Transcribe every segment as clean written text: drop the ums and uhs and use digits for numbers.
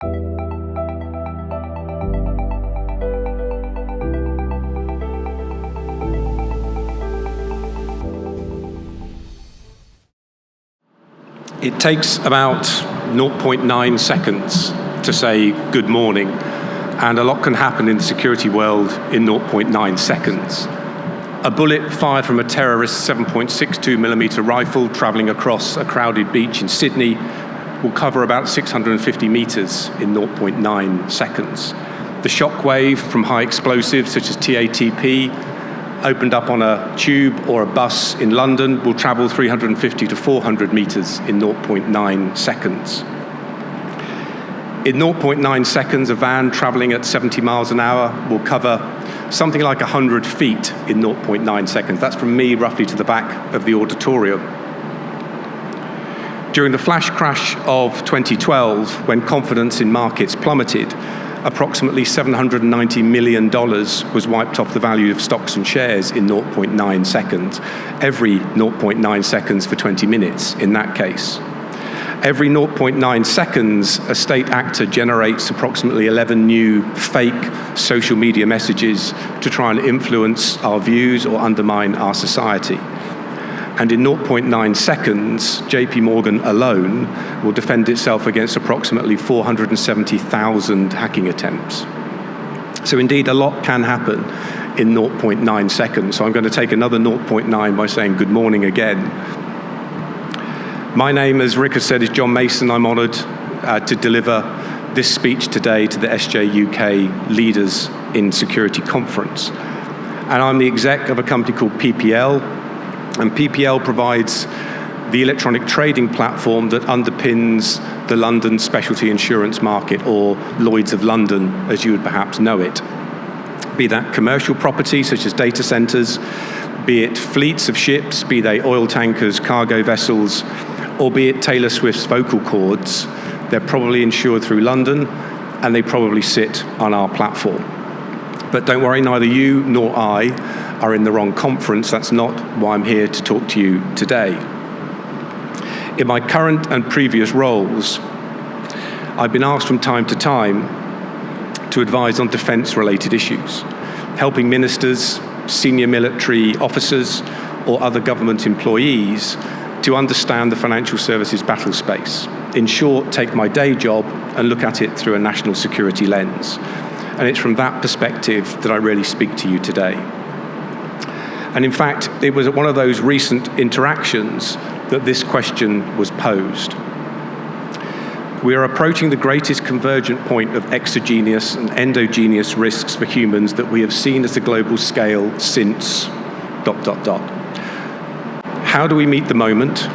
It takes about 0.9 seconds to say good morning, and a lot can happen in the security world in 0.9 seconds. A bullet fired from a terrorist's 7.62mm rifle travelling across a crowded beach in Sydney will cover about 650 metres in 0.9 seconds. The shockwave from high explosives such as TATP opened up on a tube or a bus in London will travel 350 to 400 metres in 0.9 seconds. In 0.9 seconds, a van travelling at 70 miles an hour will cover something like 100 feet in 0.9 seconds. That's from me roughly to the back of the auditorium. During the flash crash of 2012, when confidence in markets plummeted, approximately $790 million was wiped off the value of stocks and shares in 0.9 seconds. Every 0.9 seconds for 20 minutes in that case. Every 0.9 seconds, a state actor generates approximately 11 new fake social media messages to try and influence our views or undermine our society. And in 0.9 seconds, JP Morgan alone will defend itself against approximately 470,000 hacking attempts. So indeed, a lot can happen in 0.9 seconds. So I'm going to take another 0.9 by saying good morning again. My name, as Rick has said, is John Mason. I'm honoured to deliver this speech today to the SJUK Leaders in Security Conference. And I'm the exec of a company called PPL. And PPL provides the electronic trading platform that underpins the London specialty insurance market, or Lloyd's of London, as you would perhaps know it. Be that commercial property, such as data centres, be it fleets of ships, be they oil tankers, cargo vessels, or be it Taylor Swift's vocal cords, they're probably insured through London, and they probably sit on our platform. But don't worry, neither you nor I are in the wrong conference. That's not why I'm here to talk to you today. In my current and previous roles, I've been asked from time to time to advise on defence-related issues, helping ministers, senior military officers, or other government employees to understand the financial services battle space. In short, take my day job and look at it through a national security lens. And it's from that perspective that I really speak to you today. And in fact, it was at one of those recent interactions that this question was posed. We are approaching the greatest convergent point of exogenous and endogenous risks for humans that we have seen at a global scale since ... How do we meet the moment?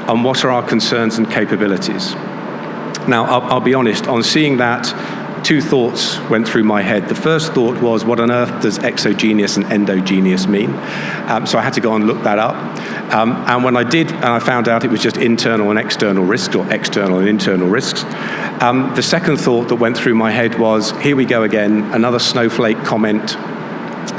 And what are our concerns and capabilities? Now, I'll be honest, on seeing that, two thoughts went through my head. The first thought was, what on earth does exogenous and endogenous mean? So I had to go and look that up. And when I did, and I found out it was just internal and external risks, or external and internal risks. The second thought that went through my head was, here we go again, another snowflake comment.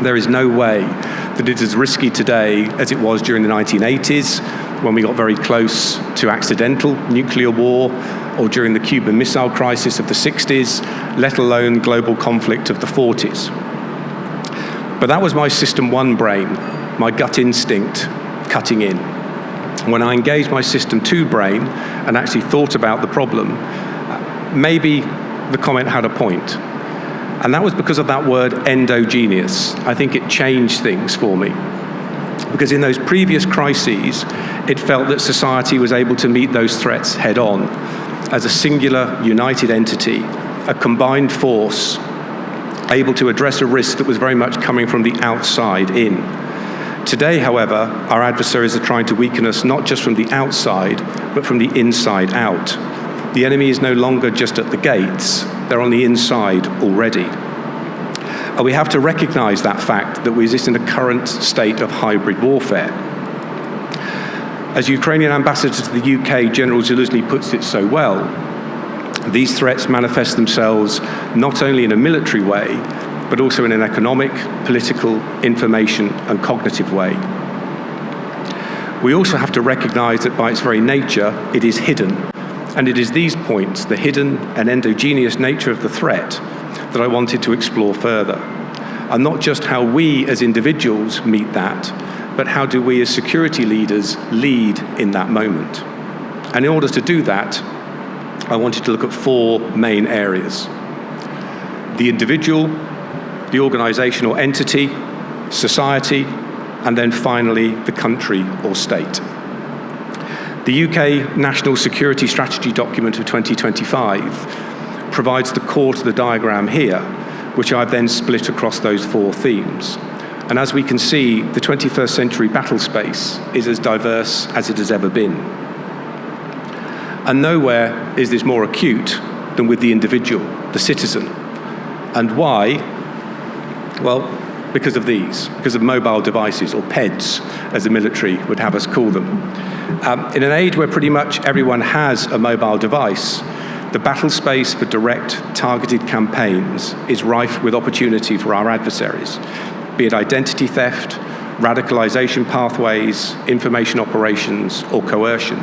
There is no way that it is as risky today as it was during the 1980s, when we got very close to accidental nuclear war, or during the Cuban Missile Crisis of the 60s, let alone global conflict of the 40s. But that was my System 1 brain, my gut instinct cutting in. When I engaged my System 2 brain and actually thought about the problem, maybe the comment had a point. And that was because of that word endogenous. I think it changed things for me. Because in those previous crises, it felt that society was able to meet those threats head on, as a singular, united entity, a combined force, able to address a risk that was very much coming from the outside in. Today, however, our adversaries are trying to weaken us not just from the outside, but from the inside out. The enemy is no longer just at the gates, they're on the inside already. And we have to recognize that fact, that we exist in a current state of hybrid warfare. As Ukrainian ambassador to the UK, General Zaluzny puts it so well, these threats manifest themselves not only in a military way, but also in an economic, political, information, and cognitive way. We also have to recognize that by its very nature, it is hidden. And it is these points, the hidden and endogenous nature of the threat, that I wanted to explore further. And not just how we as individuals meet that, but how do we as security leaders lead in that moment. And in order to do that, I wanted to look at 4 main areas: the individual, the organisation or entity, society, and then finally the country or state. The UK National Security Strategy document of 2025 provides the core to the diagram here, which I've then split across those 4 themes. And as we can see, the 21st century battle space is as diverse as it has ever been. And nowhere is this more acute than with the individual, the citizen. And why? Well, because of these, because of mobile devices, or PEDs, as the military would have us call them. In an age where pretty much everyone has a mobile device, the battle space for direct, targeted campaigns is rife with opportunity for our adversaries, be it identity theft, radicalization pathways, information operations, or coercion.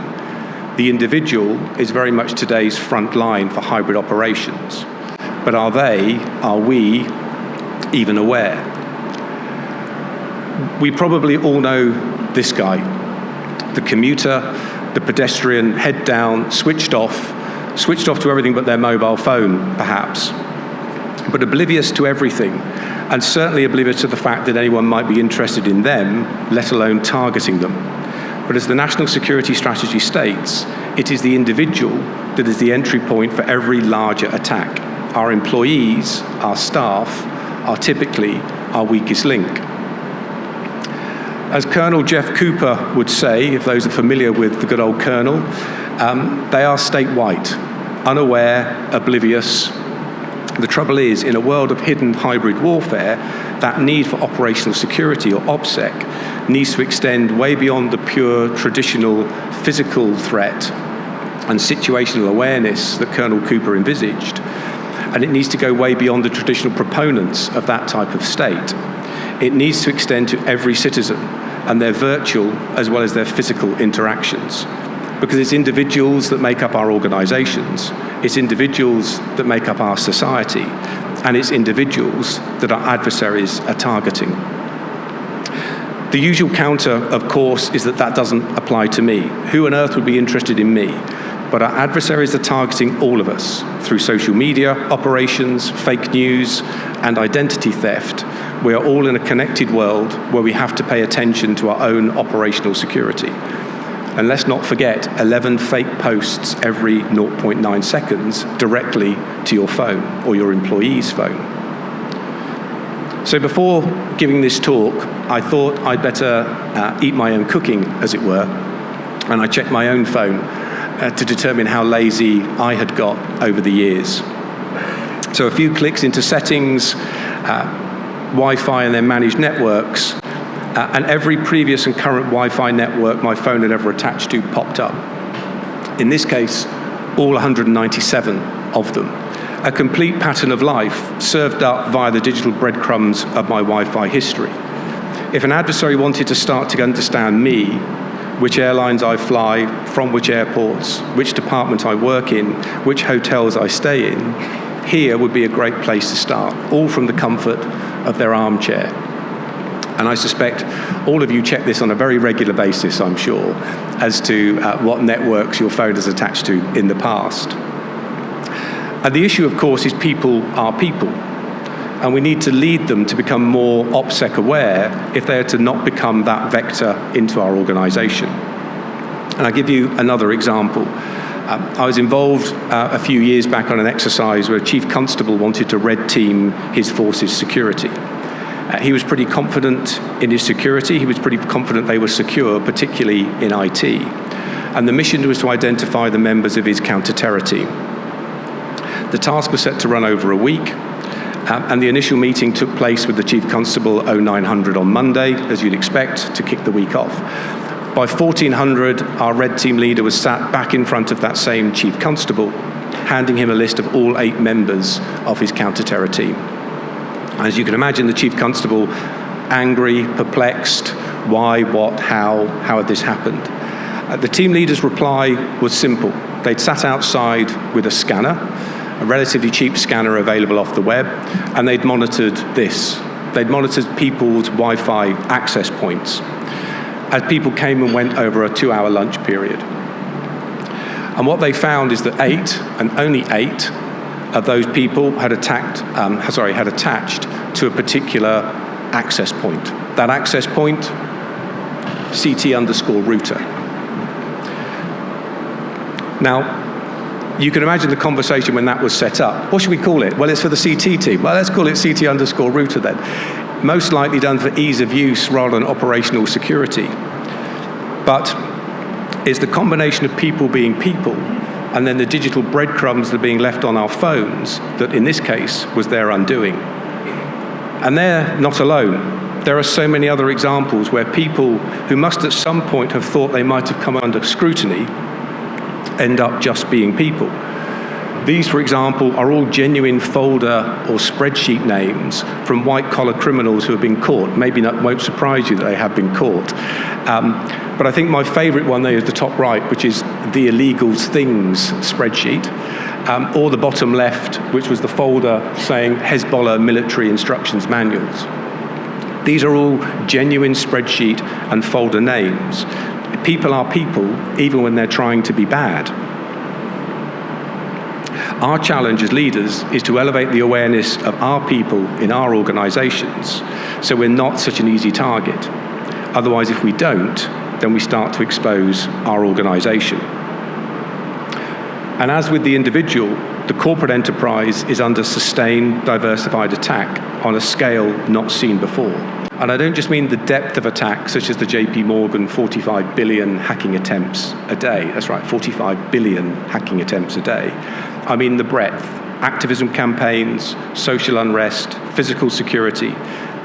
The individual is very much today's front line for hybrid operations. But are we even aware? We probably all know this guy, the commuter, the pedestrian, head down, switched off to everything but their mobile phone, perhaps, but oblivious to everything, and certainly oblivious to the fact that anyone might be interested in them, let alone targeting them. But as the National Security Strategy states, it is the individual that is the entry point for every larger attack. Our employees, our staff, are typically our weakest link. As Colonel Jeff Cooper would say, if those are familiar with the good old Colonel, they are state white, unaware, oblivious. The trouble is, in a world of hidden hybrid warfare, that need for operational security, or OPSEC, needs to extend way beyond the pure traditional physical threat and situational awareness that Colonel Cooper envisaged. And it needs to go way beyond the traditional proponents of that type of state. It needs to extend to every citizen and their virtual as well as their physical interactions. Because it's individuals that make up our organizations, it's individuals that make up our society, and it's individuals that our adversaries are targeting. The usual counter, of course, is that doesn't apply to me. Who on earth would be interested in me? But our adversaries are targeting all of us through social media, operations, fake news, and identity theft. We are all in a connected world where we have to pay attention to our own operational security. And let's not forget 11 fake posts every 0.9 seconds directly to your phone or your employee's phone. So before giving this talk, I thought I'd better eat my own cooking, as it were, and I checked my own phone to determine how lazy I had got over the years. So a few clicks into settings, Wi-Fi and then managed networks, and every previous and current Wi-Fi network my phone had ever attached to popped up. In this case, all 197 of them. A complete pattern of life served up via the digital breadcrumbs of my Wi-Fi history. If an adversary wanted to start to understand me, which airlines I fly, from which airports, which department I work in, which hotels I stay in, here would be a great place to start, all from the comfort of their armchair. And I suspect all of you check this on a very regular basis, I'm sure, as to what networks your phone is attached to in the past. And the issue, of course, is people are people. And we need to lead them to become more OPSEC aware if they are to not become that vector into our organization. And I'll give you another example. I was involved a few years back on an exercise where a chief constable wanted to red team his force's security. He was pretty confident in his security. He was pretty confident they were secure, particularly in IT. And the mission was to identify the members of his counter-terror team. The task was set to run over a week, and the initial meeting took place with the Chief Constable 0900 on Monday, as you'd expect, to kick the week off. By 1400, our red team leader was sat back in front of that same Chief Constable, handing him a list of all 8 members of his counter-terror team. As you can imagine, the Chief Constable, angry, perplexed, why, what, how had this happened? The team leader's reply was simple. They'd sat outside with a scanner, a relatively cheap scanner available off the web, and they'd monitored this. They'd monitored people's Wi-Fi access points as people came and went over a 2-hour lunch period. And what they found is that 8, and only 8, of those people had attached to a particular access point. That access point, CT_router. Now, you can imagine the conversation when that was set up. What should we call it? Well, it's for the CT team. Well, let's call it CT_router then. Most likely done for ease of use rather than operational security. But it's the combination of people being people and then the digital breadcrumbs that are being left on our phones that, in this case, was their undoing. And they're not alone. There are so many other examples where people who must at some point have thought they might have come under scrutiny end up just being people. These, for example, are all genuine folder or spreadsheet names from white-collar criminals who have been caught. Maybe that won't surprise you that they have been caught. But I think my favorite one there is the top right, which is the illegals things spreadsheet, or the bottom left, which was the folder saying Hezbollah military instructions manuals. These are all genuine spreadsheet and folder names. People are people, even when they're trying to be bad. Our challenge as leaders is to elevate the awareness of our people in our organizations so we're not such an easy target. Otherwise, if we don't, then we start to expose our organization. And as with the individual, the corporate enterprise is under sustained, diversified attack on a scale not seen before. And I don't just mean the depth of attack, such as the JP Morgan 45 billion hacking attempts a day. That's right, 45 billion hacking attempts a day. I mean the breadth, activism campaigns, social unrest, physical security,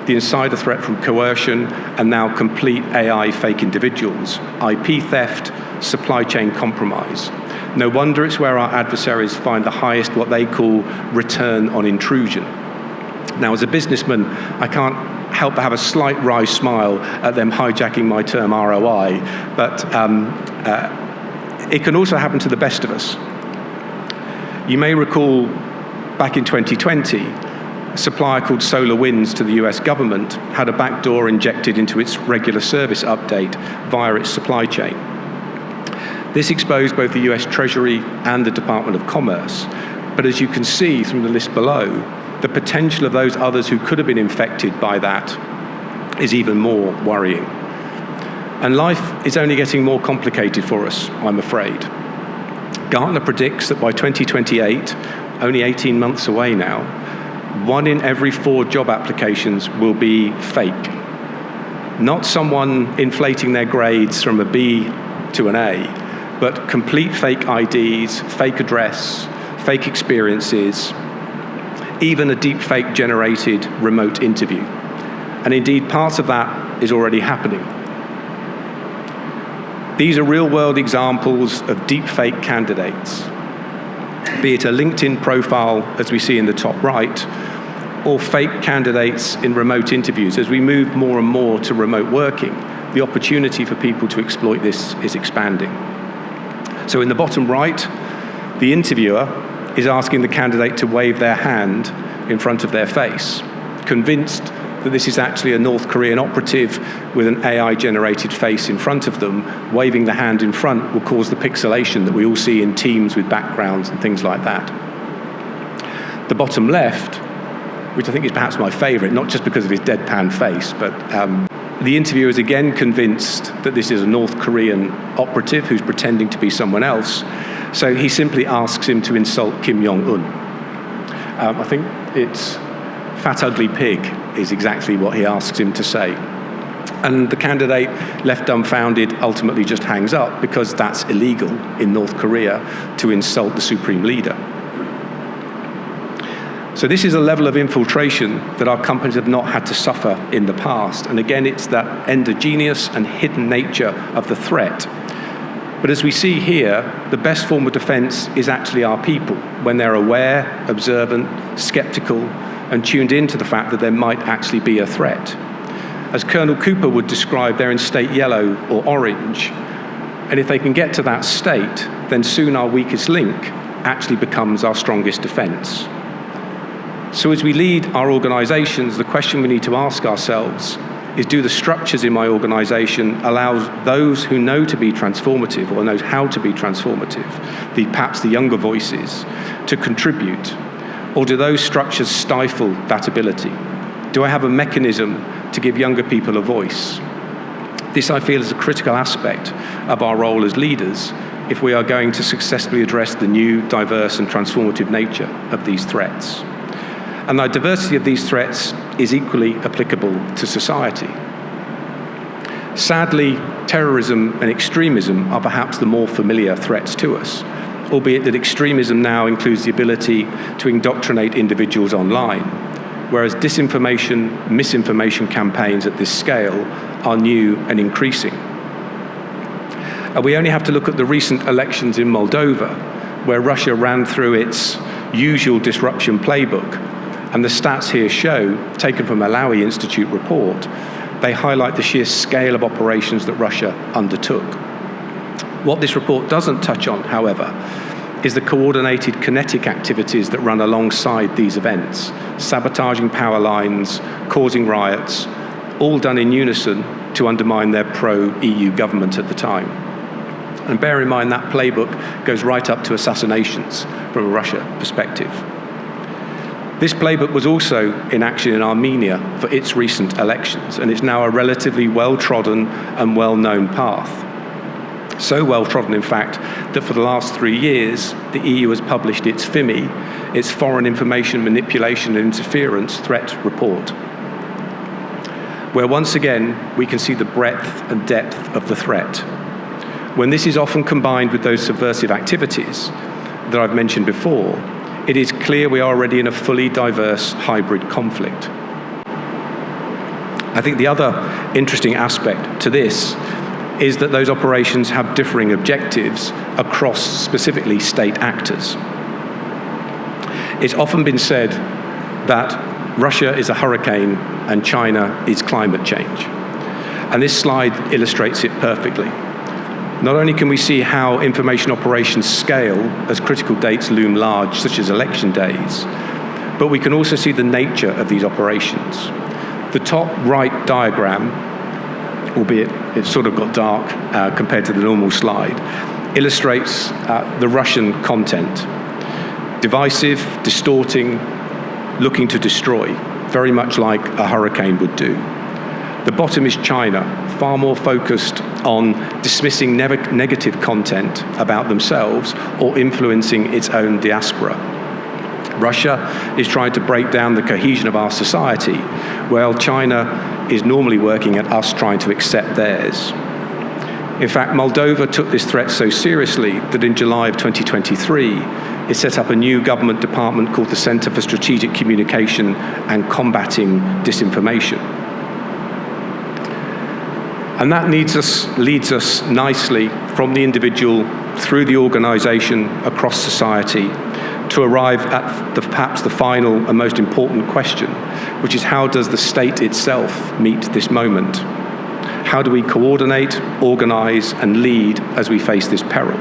the insider threat from coercion, and now complete AI fake individuals, IP theft, supply chain compromise. No wonder it's where our adversaries find the highest, what they call, return on intrusion. Now, as a businessman, I can't help but have a slight wry smile at them hijacking my term ROI, but it can also happen to the best of us. You may recall back in 2020, a supplier called SolarWinds to the US government had a backdoor injected into its regular service update via its supply chain. This exposed both the US Treasury and the Department of Commerce. But as you can see from the list below, the potential of those others who could have been infected by that is even more worrying. And life is only getting more complicated for us, I'm afraid. Gartner predicts that by 2028, only 18 months away now, 1 in every 4 job applications will be fake. Not someone inflating their grades from a B to an A, but complete fake IDs, fake address, fake experiences, even a deep fake generated remote interview. And indeed, parts of that is already happening. These are real-world examples of deep fake candidates, be it a LinkedIn profile, as we see in the top right, or fake candidates in remote interviews. As we move more and more to remote working, the opportunity for people to exploit this is expanding. So in the bottom right, the interviewer is asking the candidate to wave their hand in front of their face, convinced that this is actually a North Korean operative with an AI-generated face in front of them. Waving the hand in front will cause the pixelation that we all see in Teams with backgrounds and things like that. The bottom left, which I think is perhaps my favorite, not just because of his deadpan face, but the interviewer is again convinced that this is a North Korean operative who's pretending to be someone else. So he simply asks him to insult Kim Jong-un. I think it's fat ugly pig is exactly what he asks him to say. And the candidate, left dumbfounded, ultimately just hangs up because that's illegal in North Korea to insult the supreme leader. So this is a level of infiltration that our companies have not had to suffer in the past. And again, it's that endogenous and hidden nature of the threat. But as we see here, the best form of defense is actually our people, when they're aware, observant, skeptical, and tuned into the fact that there might actually be a threat. As Colonel Cooper would describe, they're in state yellow or orange. And if they can get to that state, then soon our weakest link actually becomes our strongest defense. So as we lead our organizations, the question we need to ask ourselves is, do the structures in my organization allow those who know to be transformative or know how to be transformative, perhaps the younger voices, to contribute? Or do those structures stifle that ability? Do I have a mechanism to give younger people a voice? This, I feel, is a critical aspect of our role as leaders if we are going to successfully address the new, diverse and transformative nature of these threats. And the diversity of these threats is equally applicable to society. Sadly, terrorism and extremism are perhaps the more familiar threats to us, albeit that extremism now includes the ability to indoctrinate individuals online, whereas disinformation, misinformation campaigns at this scale are new and increasing. And we only have to look at the recent elections in Moldova, where Russia ran through its usual disruption playbook. And the stats here show, taken from a Malawi Institute report, they highlight the sheer scale of operations that Russia undertook. What this report doesn't touch on, however, is the coordinated kinetic activities that run alongside these events, sabotaging power lines, causing riots, all done in unison to undermine their pro-EU government at the time. And bear in mind that playbook goes right up to assassinations from a Russia perspective. This playbook was also in action in Armenia for its recent elections, and it's now a relatively well-trodden and well-known path. So well-trodden, in fact, that for the last 3 years, the EU has published its FIMI, its Foreign Information Manipulation and Interference Threat Report, where once again, we can see the breadth and depth of the threat. When this is often combined with those subversive activities that I've mentioned before, it is clear we are already in a fully diverse hybrid conflict. I think the other interesting aspect to this is that those operations have differing objectives across specifically state actors. It's often been said that Russia is a hurricane and China is climate change. And this slide illustrates it perfectly. Not only can we see how information operations scale as critical dates loom large, such as election days, but we can also see the nature of these operations. The top right diagram, albeit it's sort of got dark compared to the normal slide, illustrates the Russian content. Divisive, distorting, looking to destroy, very much like a hurricane would do. The bottom is China, far more focused on dismissing negative content about themselves or influencing its own diaspora. Russia is trying to break down the cohesion of our society, while China is normally working at us trying to accept theirs. In fact, Moldova took this threat so seriously that in July of 2023, it set up a new government department called the Center for Strategic Communication and Combating Disinformation. And that leads us nicely from the individual through the organization across society to arrive at perhaps the final and most important question, which is how does the state itself meet this moment? How do we coordinate, organize, and lead as we face this peril?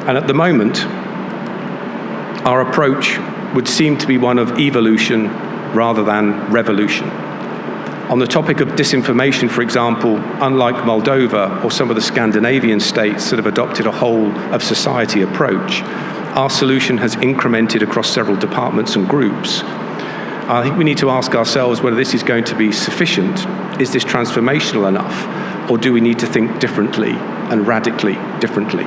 And at the moment, our approach would seem to be one of evolution rather than revolution. On the topic of disinformation, for example, unlike Moldova or some of the Scandinavian states that have adopted a whole of society approach, our solution has incremented across several departments and groups. I think we need to ask ourselves whether this is going to be sufficient. Is this transformational enough? Or do we need to think differently and radically differently?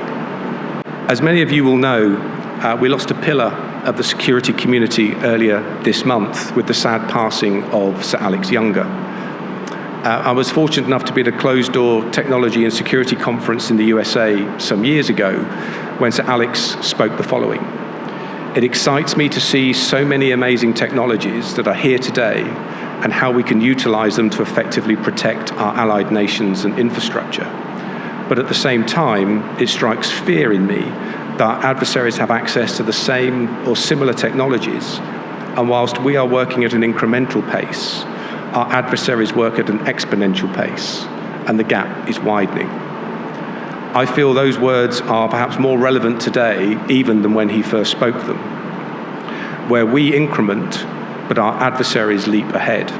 As many of you will know, we lost a pillar of the security community earlier this month with the sad passing of Sir Alex Younger. I was fortunate enough to be at a closed-door technology and security conference in the USA some years ago when Sir Alex spoke the following. It excites me to see so many amazing technologies that are here today and how we can utilize them to effectively protect our allied nations and infrastructure. But at the same time, it strikes fear in me that our adversaries have access to the same or similar technologies, and whilst we are working at an incremental pace, our adversaries work at an exponential pace, and the gap is widening. I feel those words are perhaps more relevant today even than when he first spoke them. Where we increment, but our adversaries leap ahead.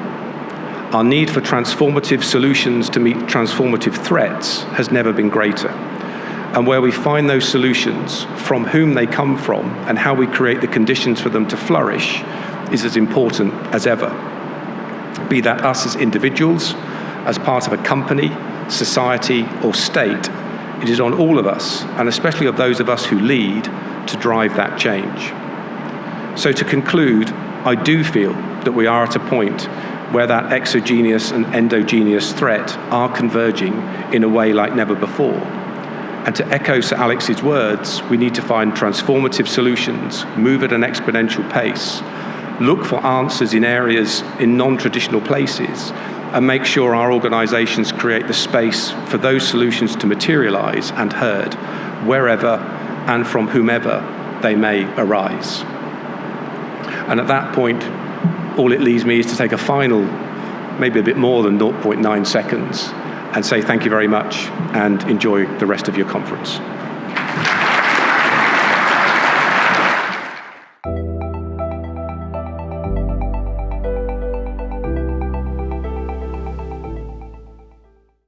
Our need for transformative solutions to meet transformative threats has never been greater. And where we find those solutions, from whom they come from, and how we create the conditions for them to flourish, is as important as ever. Be that us as individuals, as part of a company, society, or state, it is on all of us, and especially of those of us who lead, to drive that change. So to conclude, I do feel that we are at a point where that exogenous and endogenous threat are converging in a way like never before. And to echo Sir Alex's words, we need to find transformative solutions, move at an exponential pace, look for answers in areas in non-traditional places, and make sure our organisations create the space for those solutions to materialise and heard, wherever and from whomever they may arise. And at that point, all it leaves me is to take a final, maybe a bit more than 0.9 seconds, and say thank you very much and enjoy the rest of your conference.